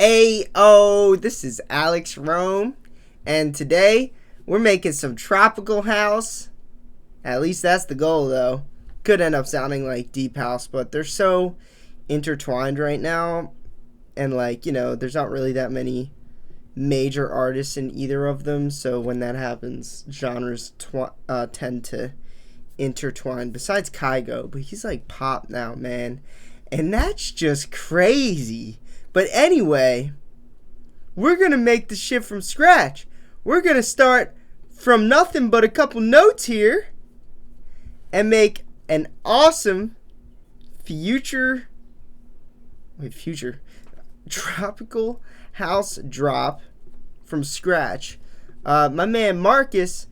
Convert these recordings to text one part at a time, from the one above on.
Ayo, this is Alex Rome, and today we're making some tropical house. At least that's the goal, though. Could end up sounding like deep house, but they're so intertwined right now, and there's not really that many major artists in either of them, so when that happens, genres tend to intertwine, besides Kygo, but he's like pop now, man, and that's just crazy. But anyway, we're gonna make the shit from scratch. We're gonna start from nothing but a couple notes here and make an awesome future tropical house drop from scratch. My man Marcus,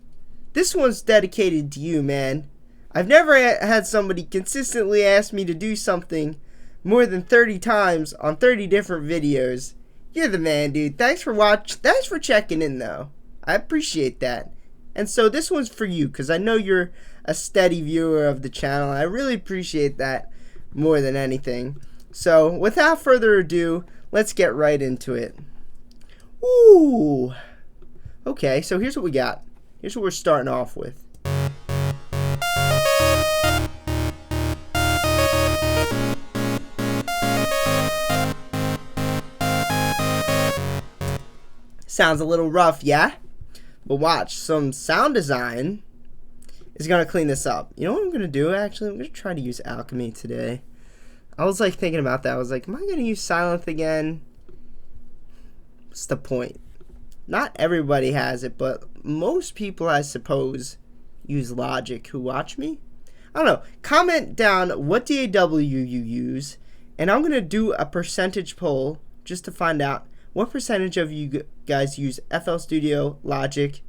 this one's dedicated to you, man. I've never had somebody consistently ask me to do something more than 30 times on 30 different videos. You're the man, dude. Thanks for watching. Thanks for checking in, though. I appreciate that. And so this one's for you, because I know you're a steady viewer of the channel. I really appreciate that more than anything. So without further ado, let's get right into it. Ooh. Okay, so here's what we got. Here's what we're starting off with. Sounds a little rough, yeah? But watch, some sound design is going to clean this up. You know what I'm going to do, actually? I'm going to try to use Alchemy today. I was thinking about that. I was like, am I going to use Sylenth again? What's the point? Not everybody has it, but most people, I suppose, use Logic who watch me. I don't know. Comment down what DAW you use, and I'm going to do a percentage poll just to find out what percentage of you guys use FL Studio, Logic,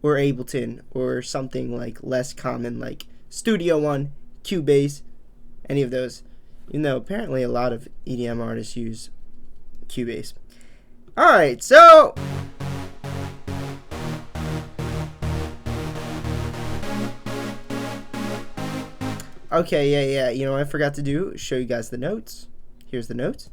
or Ableton, or something like less common like Studio One, Cubase, any of those. You know, apparently a lot of EDM artists use Cubase. Alright, so okay, yeah, you know what I forgot to show you guys the notes. Here's the notes.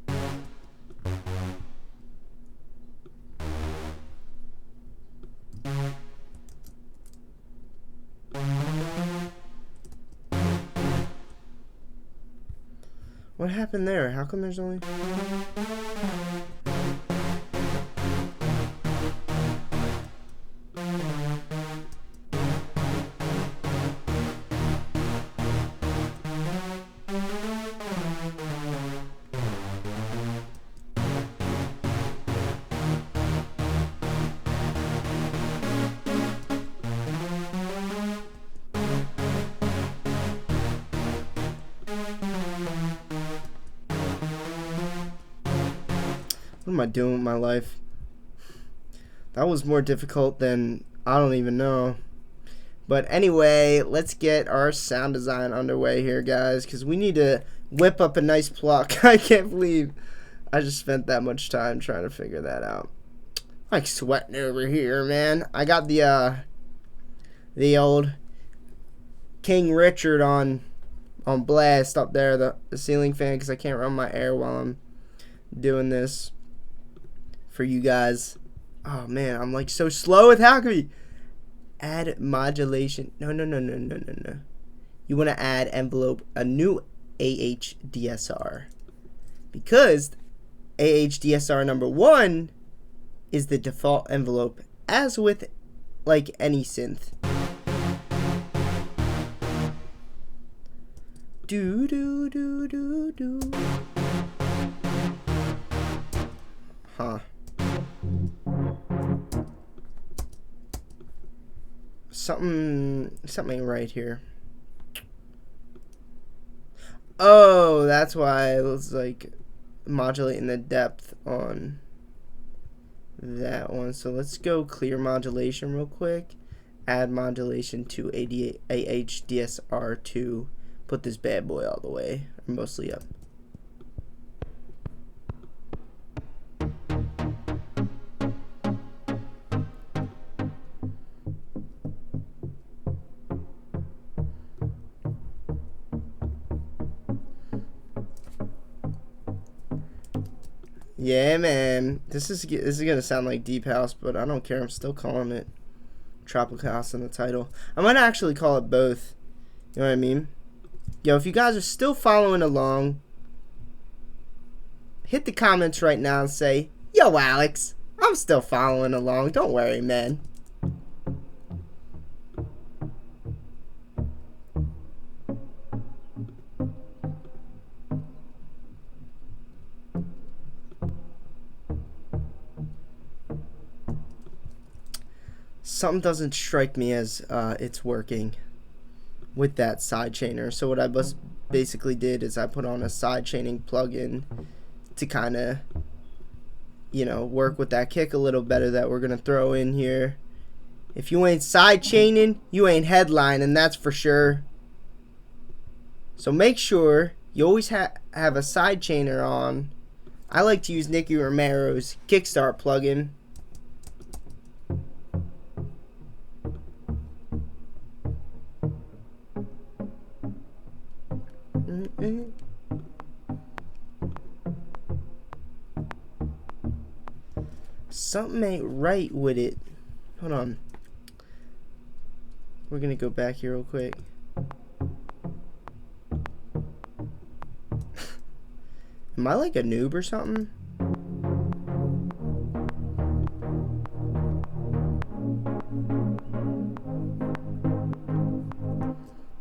What happened there? How come there's only... What am I doing with my life? That was more difficult than I don't even know. But anyway, let's get our sound design underway here, guys, because we need to whip up a nice pluck. I can't believe I just spent that much time trying to figure that out. I'm like sweating over here, man. I got the old King Richard on blast up there, the ceiling fan, because I can't run my air while I'm doing this for you guys. Oh man, I'm like so slow with Alchemy. Add modulation. No. You want to add envelope, a new AHDSR, because AHDSR number 1 is the default envelope, as with like any synth. Do. Huh. Something right here. Oh, that's why it was like modulating the depth on that one. So let's go clear modulation real quick. Add modulation to AHDSR to put this bad boy all the way, or mostly up. Yeah, man. This is gonna sound like deep house, but I don't care. I'm still calling it tropical house in the title. I might actually call it both. You know what I mean? Yo, if you guys are still following along, hit the comments right now and say, "Yo, Alex, I'm still following along. Don't worry, man." Something doesn't strike me as it's working with that sidechainer. So what I basically did is I put on a sidechaining plugin to kind of, you know, work with that kick a little better that we're going to throw in here. If you ain't sidechaining, you ain't headlining, that's for sure. So make sure you always have a sidechainer on. I like to use Nicky Romero's Kickstart plugin. Something ain't right with it. Hold on. We're gonna go back here real quick. Am I like a noob or something?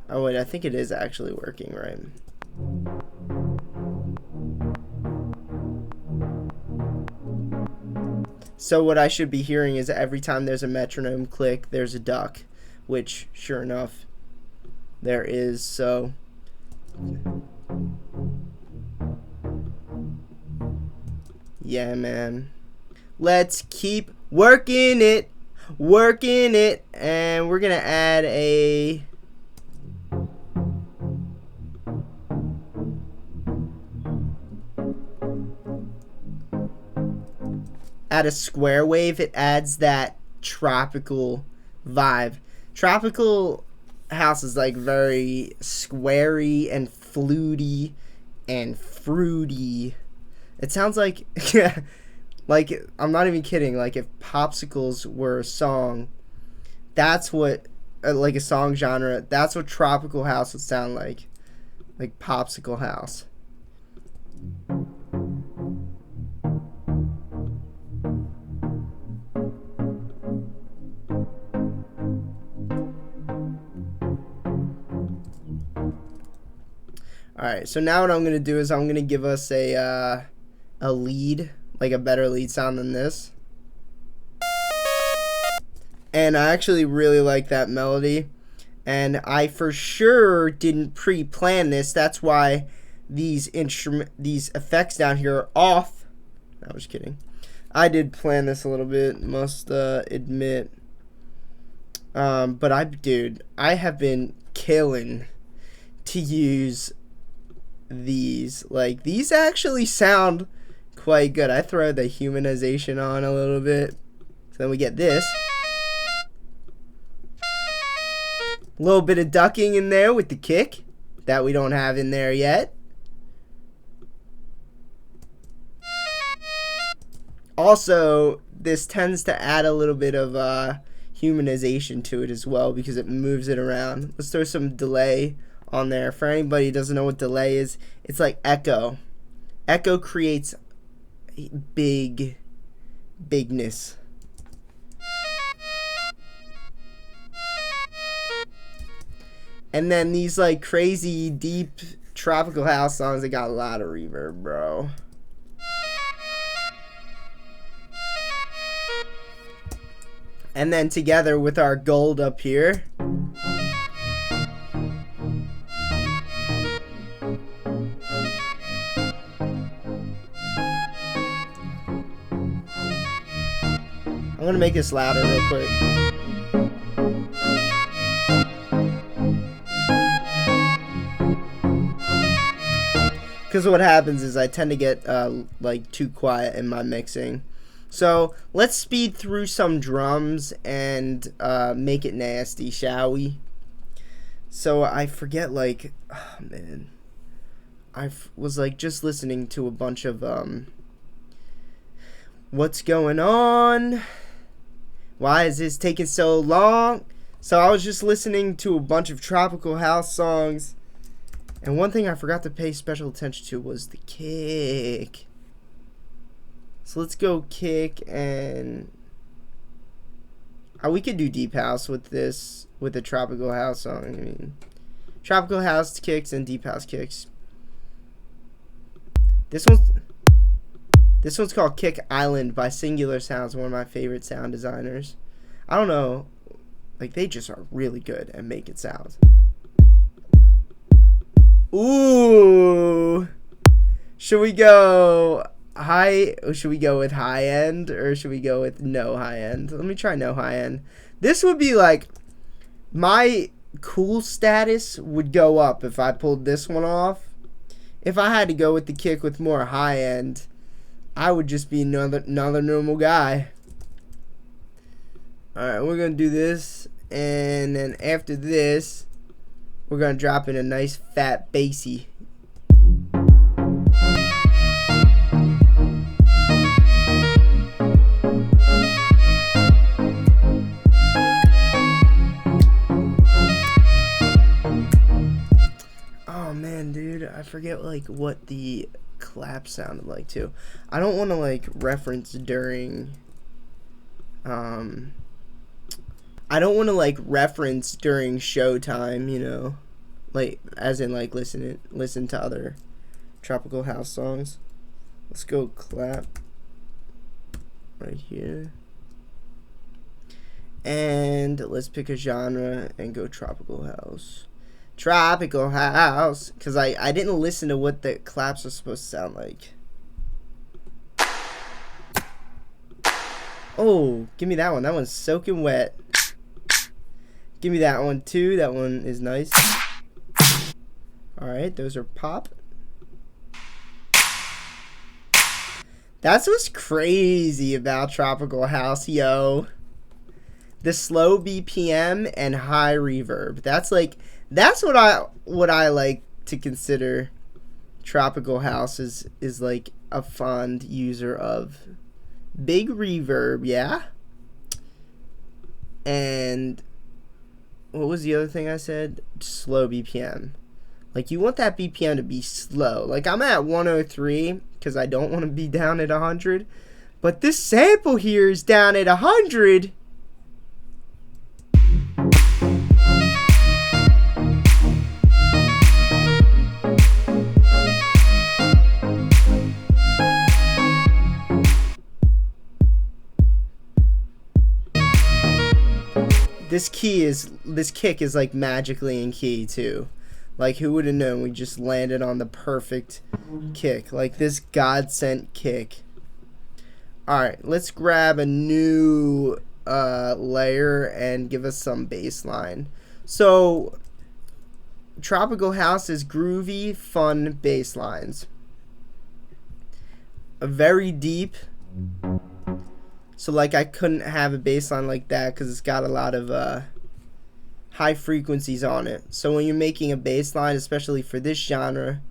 Oh wait, I think it is actually working, right? So what I should be hearing is every time there's a metronome click, there's a duck, which sure enough there is. So yeah, man, let's keep working it, and we're gonna add a square wave. It adds that tropical vibe. Tropical house is like very squarey and fluty and fruity. It sounds like like, I'm not even kidding, like if popsicles were a song, that's what like a song genre, that's what tropical house would sound like popsicle house. Alright, so now what I'm going to do is I'm going to give us a lead, like a better lead sound than this. And I actually really like that melody. And I for sure didn't pre-plan this. That's why these effects down here are off. I was kidding. I did plan this a little bit, must admit. But I have been killing to use these. Like, these actually sound quite good. I throw the humanization on a little bit, so then we get this little bit of ducking in there with the kick that we don't have in there yet. Also, this tends to add a little bit of humanization to it as well because it moves it around. Let's throw some delay on there. For anybody who doesn't know what delay is, it's like echo. Echo creates bigness. And then these like crazy deep tropical house songs, they got a lot of reverb, bro. And then together with our gold up here, I'm gonna make this louder real quick. Because what happens is I tend to get like too quiet in my mixing. So let's speed through some drums and make it nasty, shall we? So I forget, like, oh man, I was like just listening to a bunch of What's going on? Why is this taking so long? So I was just listening to a bunch of tropical house songs, and one thing I forgot to pay special attention to was the kick. So let's go kick, and we could do deep house with this, with a tropical house song. I mean, tropical house kicks and deep house kicks. This one's called Kick Island by Singular Sounds, one of my favorite sound designers. I don't know, like, they just are really good at making sounds. Ooh, should we go high? Should we go with high end, or should we go with no high end? Let me try no high end. This would be like, my cool status would go up if I pulled this one off. If I had to go with the kick with more high end, I would just be another normal guy. Alright, we're going to do this, and then after this, we're going to drop in a nice fat bassy. Oh man, dude, I forget like what the clap sounded like too. I don't want to like reference during I don't want to like reference during showtime, you know, like as in like listen to other tropical house songs. Let's go clap right here, and let's pick a genre and go tropical house. Tropical house, because I didn't listen to what the claps are supposed to sound like. Oh, give me that one. That one's soaking wet. Give me that one too. That one is nice. Alright, those are pop. That's what's crazy about tropical house, yo. The slow BPM and high reverb. That's what I like to consider tropical house is like a fond user of. Big reverb, yeah. And what was the other thing I said? Slow BPM. Like, you want that BPM to be slow. Like, I'm at 103 because I don't want to be down at 100. But this sample here is down at 100. This kick is like magically in key too. Like, who would have known we just landed on the perfect kick? Like, this God-sent kick. Alright, let's grab a new layer and give us some bass line. So, tropical house is groovy, fun bass lines. A very deep. So, like, I couldn't have a bass line like that because it's got a lot of high frequencies on it. So when you're making a bass line, especially for this genre,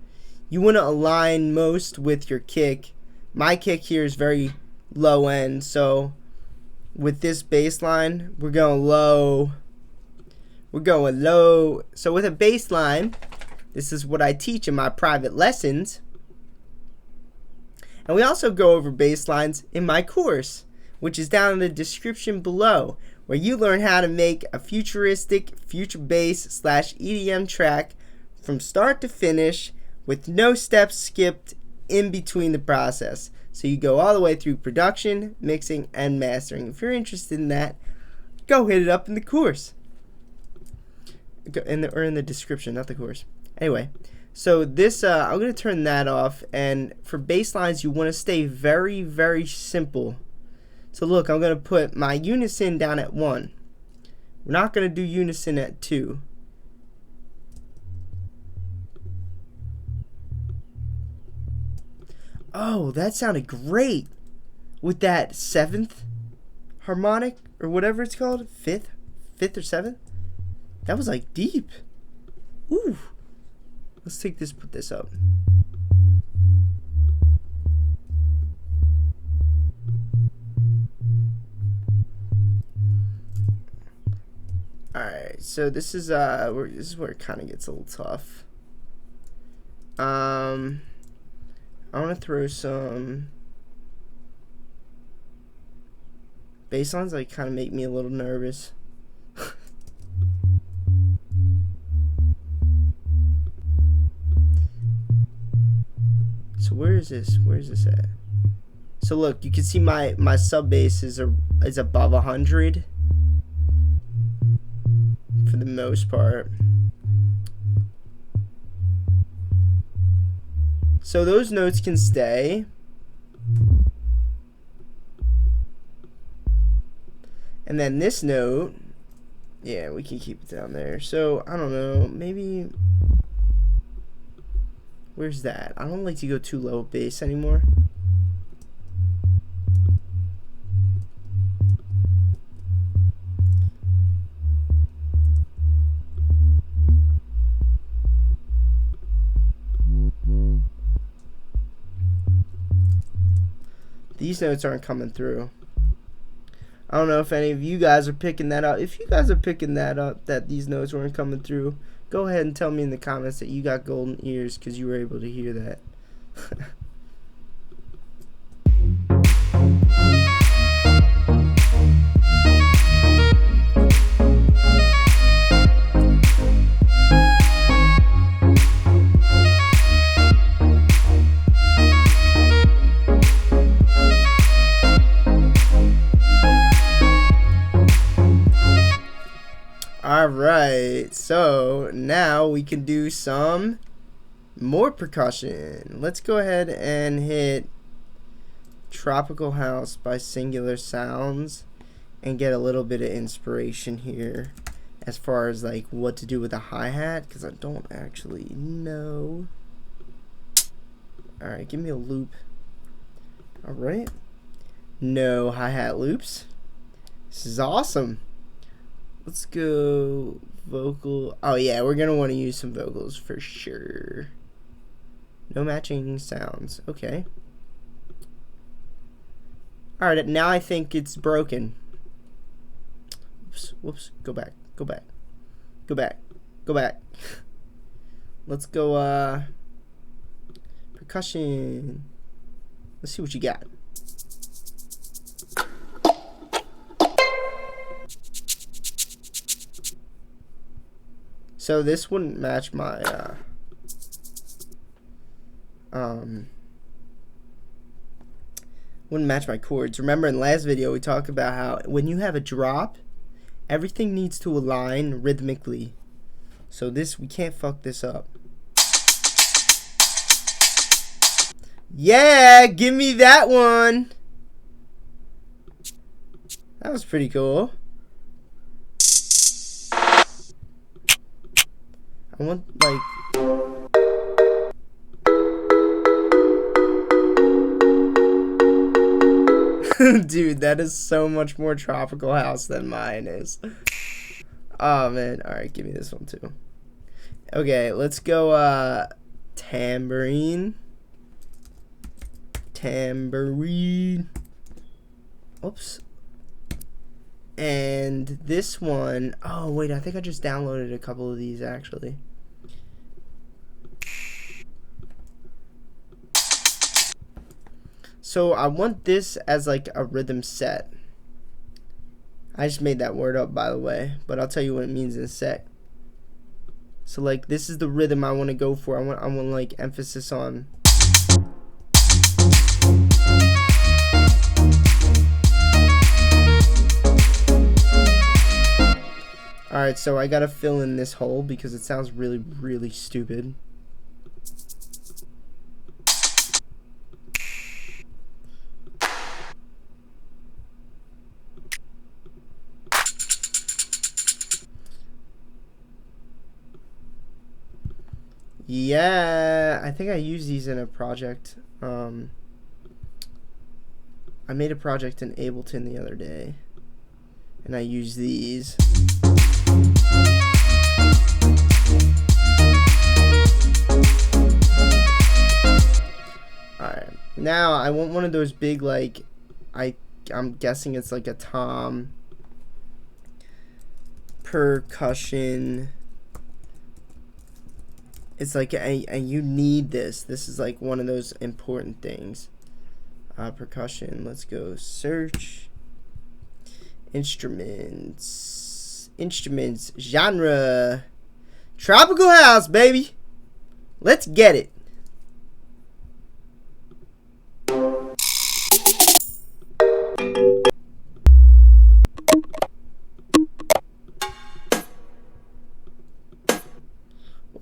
you want to align most with your kick. My kick here is very low end, so with this bass line, we're going low. We're going low. So with a bass line, this is what I teach in my private lessons. And we also go over bass lines in my course, which is down in the description below, where you learn how to make a futuristic future bass / EDM track from start to finish with no steps skipped in between the process. So you go all the way through production, mixing, and mastering. If you're interested in that, go hit it up in the course. In the description, not the course. Anyway, so this, I'm going to turn that off, and for bass lines, you want to stay very, very simple. So look, I'm going to put my unison down at 1. We're not going to do unison at 2. Oh, that sounded great with that 7th harmonic, or whatever it's called. 5th or 7th. That was like deep. Ooh. Let's take this, put this up. Alright, so this is where it kind of gets a little tough. I want to throw some bass lines that kind of make me a little nervous. So where is this? Where is this at? So look, you can see my sub bass is above 100 for the most part. So those notes can stay. And then this note, yeah, we can keep it down there. So I don't know, maybe where's that? I don't like to go too low bass anymore. These notes aren't coming through. I don't know if any of you guys are picking that up. If you guys are picking that up, that these notes weren't coming through, go ahead and tell me in the comments that you got golden ears because you were able to hear that. Alright, so now we can do some more percussion. Let's go ahead and hit Tropical House by Singular Sounds and get a little bit of inspiration here as far as like what to do with a hi-hat, because I don't actually know. Alright, give me a loop. Alright. No hi-hat loops. This is awesome. Let's go vocal. Oh yeah, we're gonna want to use some vocals for sure. No matching sounds. Okay. Alright, now I think it's broken. Oops, whoops. Go back. Go back. Go back. Go back. Let's go percussion. Let's see what you got. So this wouldn't match my wouldn't match my chords. Remember in last video we talked about how when you have a drop, everything needs to align rhythmically. So this, we can't fuck this up. Yeah, give me that one. That was pretty cool. I want like dude, that is so much more tropical house than mine is. Oh man, alright, give me this one too. Okay, let's go tambourine. Tambourine. Oops. And this one, oh wait, I think I just downloaded a couple of these actually. So I want this as like a rhythm set. I just made that word up, by the way, but I'll tell you what it means in a sec. So like this is the rhythm I want to go for. I want like emphasis on. Alright, so I gotta fill in this hole because it sounds really, really stupid. Yeah, I think I used these in a project. I made a project in Ableton the other day, and I used these. Alright, now I want one of those big, like, I'm guessing it's like a tom. percussion. It's like you need this. This is like one of those important things. Percussion. Let's go search. Instruments. Instruments. Genre. Tropical house, baby. Let's get it.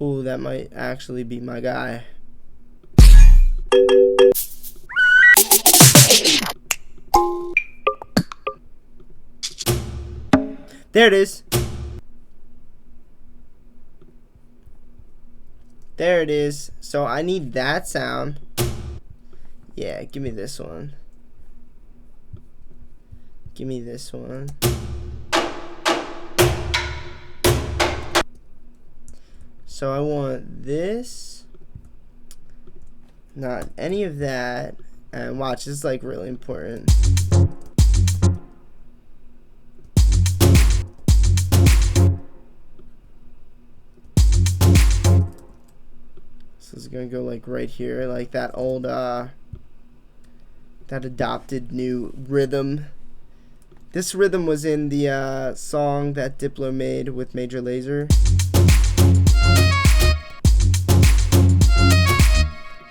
Oh, that might actually be my guy. There it is. There it is. So I need that sound. Yeah, give me this one. Give me this one. So I want this. Not any of that. And watch, this is like really important. So it's gonna go like right here, like that old that adopted new rhythm. This rhythm was in the song that Diplo made with Major Lazer.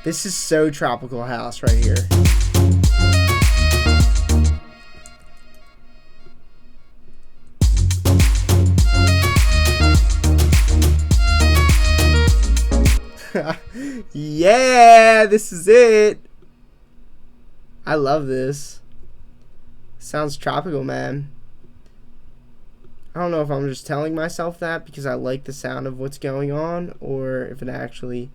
This is so tropical house right here. Yeah, this is it. I love this. Sounds tropical, man. I don't know if I'm just telling myself that because I like the sound of what's going on, or if it actually,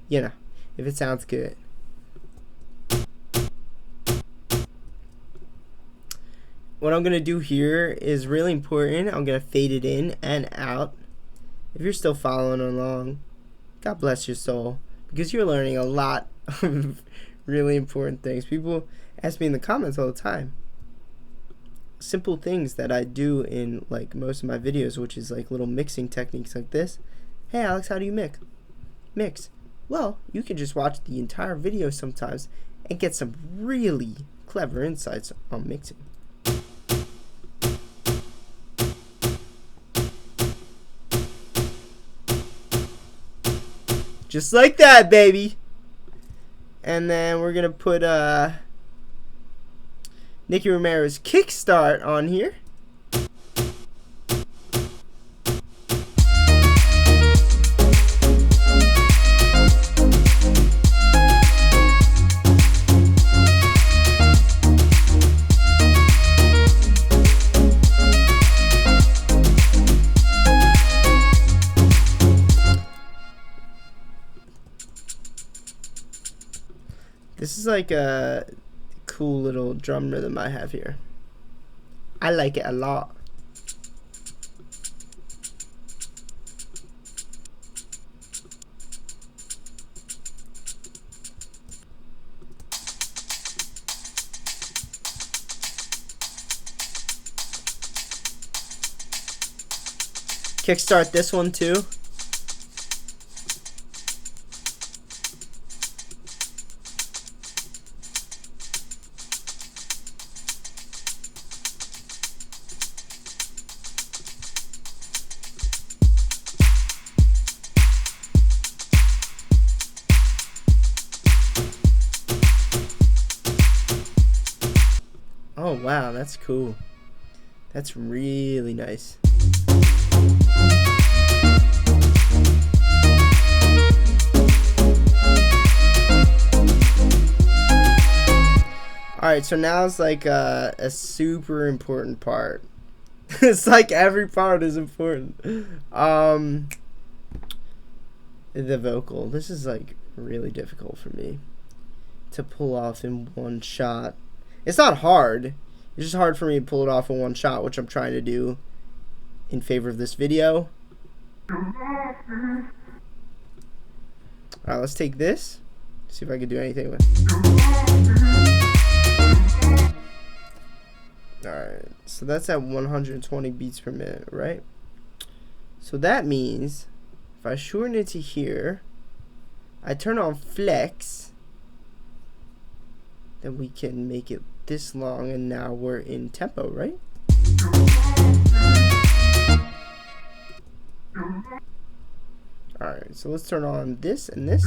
you know, if it sounds good. What I'm gonna do here is really important. I'm gonna fade it in and out. If you're still following along, God bless your soul, because you're learning a lot of really important things. People ask me in the comments all the time. Simple things that I do in like most of my videos, which is like little mixing techniques like this. Hey Alex, how do you mix? Well, you can just watch the entire video sometimes and get some really clever insights on mixing. Just like that, baby. And then we're gonna put Nicky Romero's Kickstart on here. This is like a cool little drum rhythm I have here. I like it a lot. Kickstart this one too. Oh wow, that's cool. That's really nice. Alright, so now it's like a super important part. It's like every part is important. The vocal. This is like really difficult for me to pull off in one shot. It's not hard. It's just hard for me to pull it off in one shot, which I'm trying to do in favor of this video. Alright, let's take this. See if I can do anything with it. Alright, so that's at 120 beats per minute, right? So that means if I shorten it to here, I turn on flex, then we can make it this long, and now we're in tempo, right? Alright, so let's turn on this and this.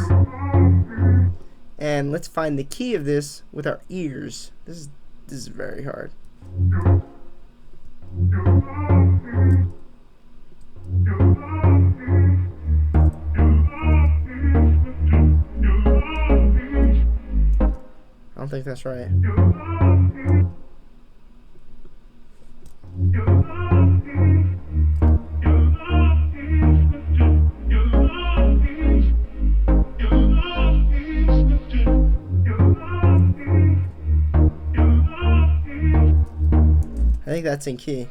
And let's find the key of this with our ears. This is very hard. I don't think that's right. I think that's in key.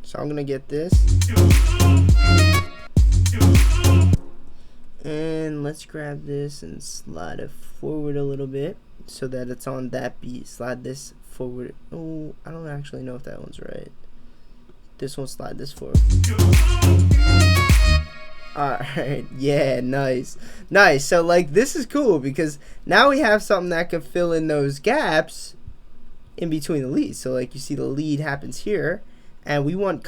So I'm gonna get this. And let's grab this and slide it forward a little bit so that it's on that beat. Slide this forward. Oh, I don't actually know if that one's right. This one, slide this forward. Alright, yeah, nice. Nice. So like this is cool because now we have something that can fill in those gaps in between the leads. So like you see the lead happens here, and we want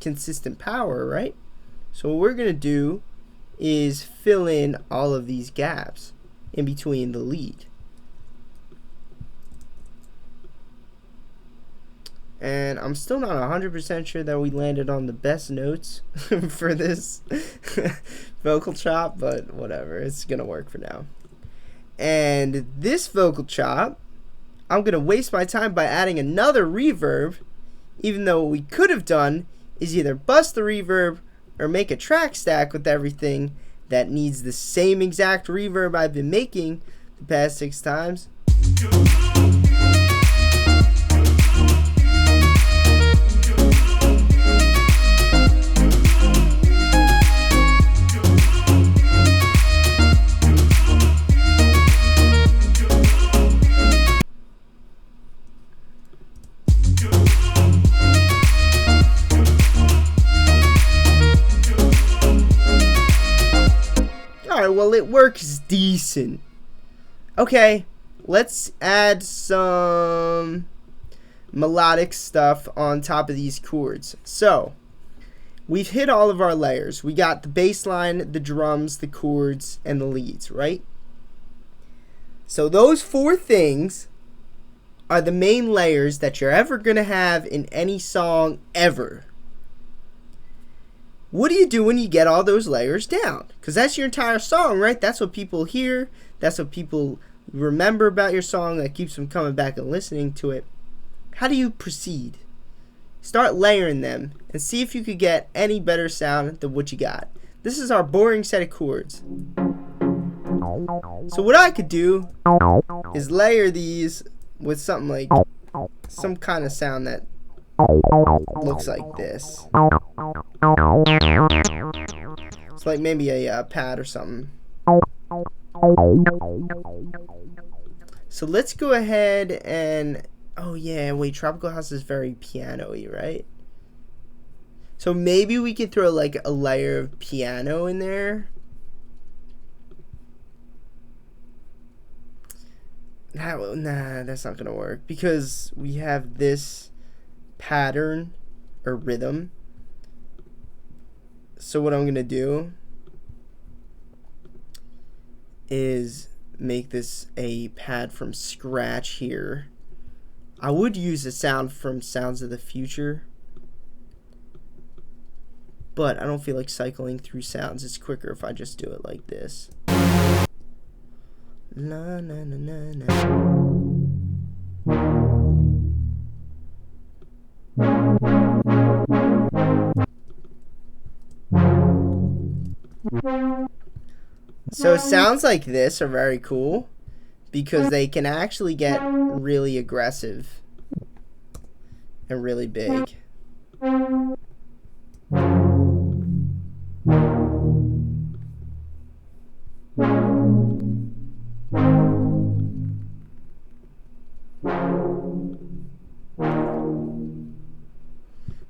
consistent power, right? So what we're gonna do is fill in all of these gaps in between the lead. And I'm still not 100% sure that we landed on the best notes for this vocal chop, but whatever, it's gonna work for now. And this vocal chop, I'm gonna waste my time by adding another reverb, even though what we could have done is either bust the reverb or make a track stack with everything that needs the same exact reverb I've been making the past 6 times. Well, it works decent. Okay, let's add some melodic stuff on top of these chords. So, we've hit all of our layers. We got the bass line, the drums, the chords, and the leads, right? So those 4 things are the main layers that you're ever going to have in any song ever. What do you do when you get all those layers down? Because that's your entire song, right? That's what people hear. That's what people remember about your song. That keeps them coming back and listening to it. How do you proceed? Start layering them and see if you could get any better sound than what you got. This is our boring set of chords. So what I could do is layer these with something like some kind of sound that looks like this. It's like maybe a pad or something. So let's go ahead and, oh yeah, wait, Tropical House is very piano-y, right? So maybe we could throw like a layer of piano in there. Nah, that's not gonna work because we have this pattern or rhythm. So what I'm gonna do is make this a pad from scratch here. I would use a sound from Sounds of the Future, but I don't feel like cycling through sounds. It's quicker if I just do it like this. Na na na na na. So sounds like this are very cool because they can actually get really aggressive and really big.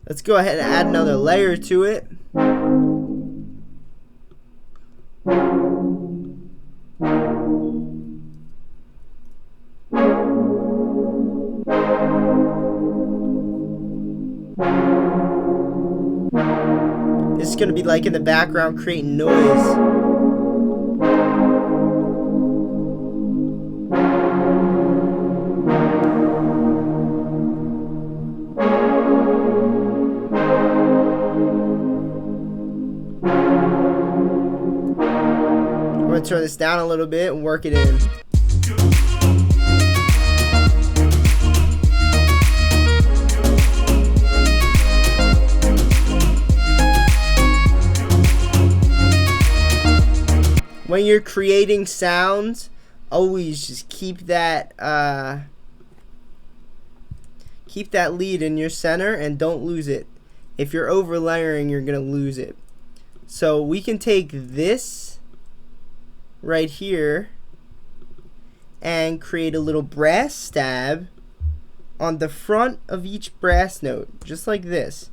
Let's go ahead and add another layer to it. This is going to be like in the background creating noise. I'm going to turn this down a little bit and work it in. When you're creating sounds, always just keep that lead in your center and don't lose it. If you're overlayering, you're gonna lose it. So we can take this right here and create a little brass stab on the front of each brass note, just like this.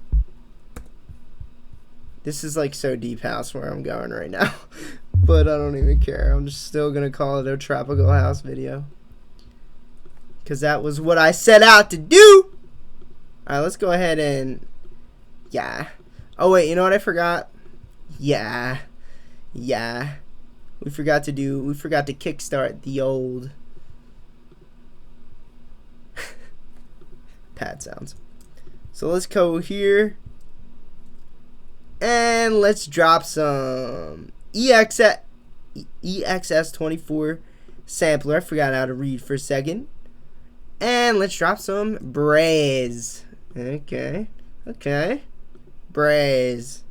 This is like so deep house where I'm going right now. But I don't even care. I'm just still gonna call it a tropical house video, because that was what I set out to do. Alright, let's go ahead and oh wait, you know what I forgot? We forgot to kickstart the old pad sounds. So let's go here and let's drop some EXS24 sampler. I forgot how to read for a second. And let's drop some braise. Okay. Braise.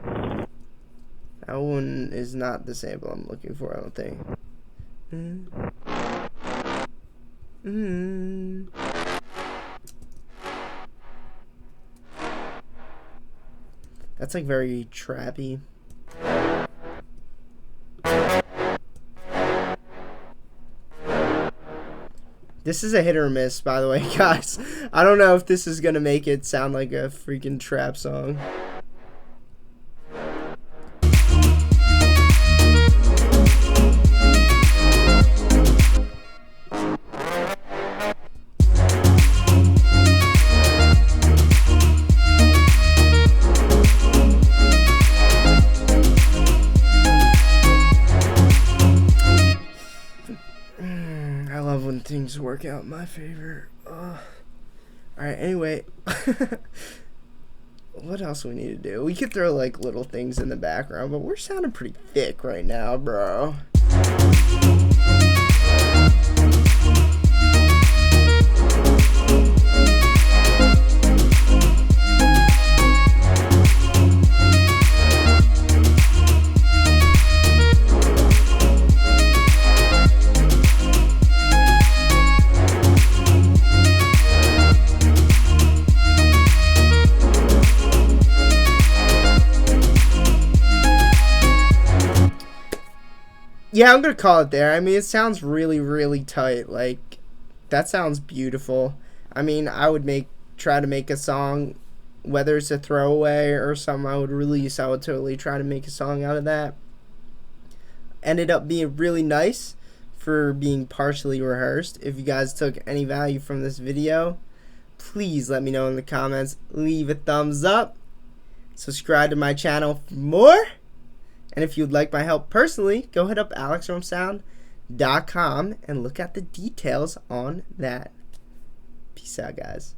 That one is not the sample I'm looking for, I don't think. That's like very trappy. This is a hit or miss, by the way, guys. I don't know if this is gonna make it sound like a freaking trap song. Things work out in my favor. Alright, anyway. What else we need to do? We could throw like little things in the background, but we're sounding pretty thick right now, bro. Yeah, I'm gonna call it there. I mean, it sounds really, really tight. Like, that sounds beautiful. I mean, I would try to make a song, whether it's a throwaway or something I would release, I would totally try to make a song out of that. Ended up being really nice for being partially rehearsed. If you guys took any value from this video, please let me know in the comments. Leave a thumbs up. Subscribe to my channel for more. And if you'd like my help personally, go hit up alexfromsound.com and look at the details on that. Peace out, guys.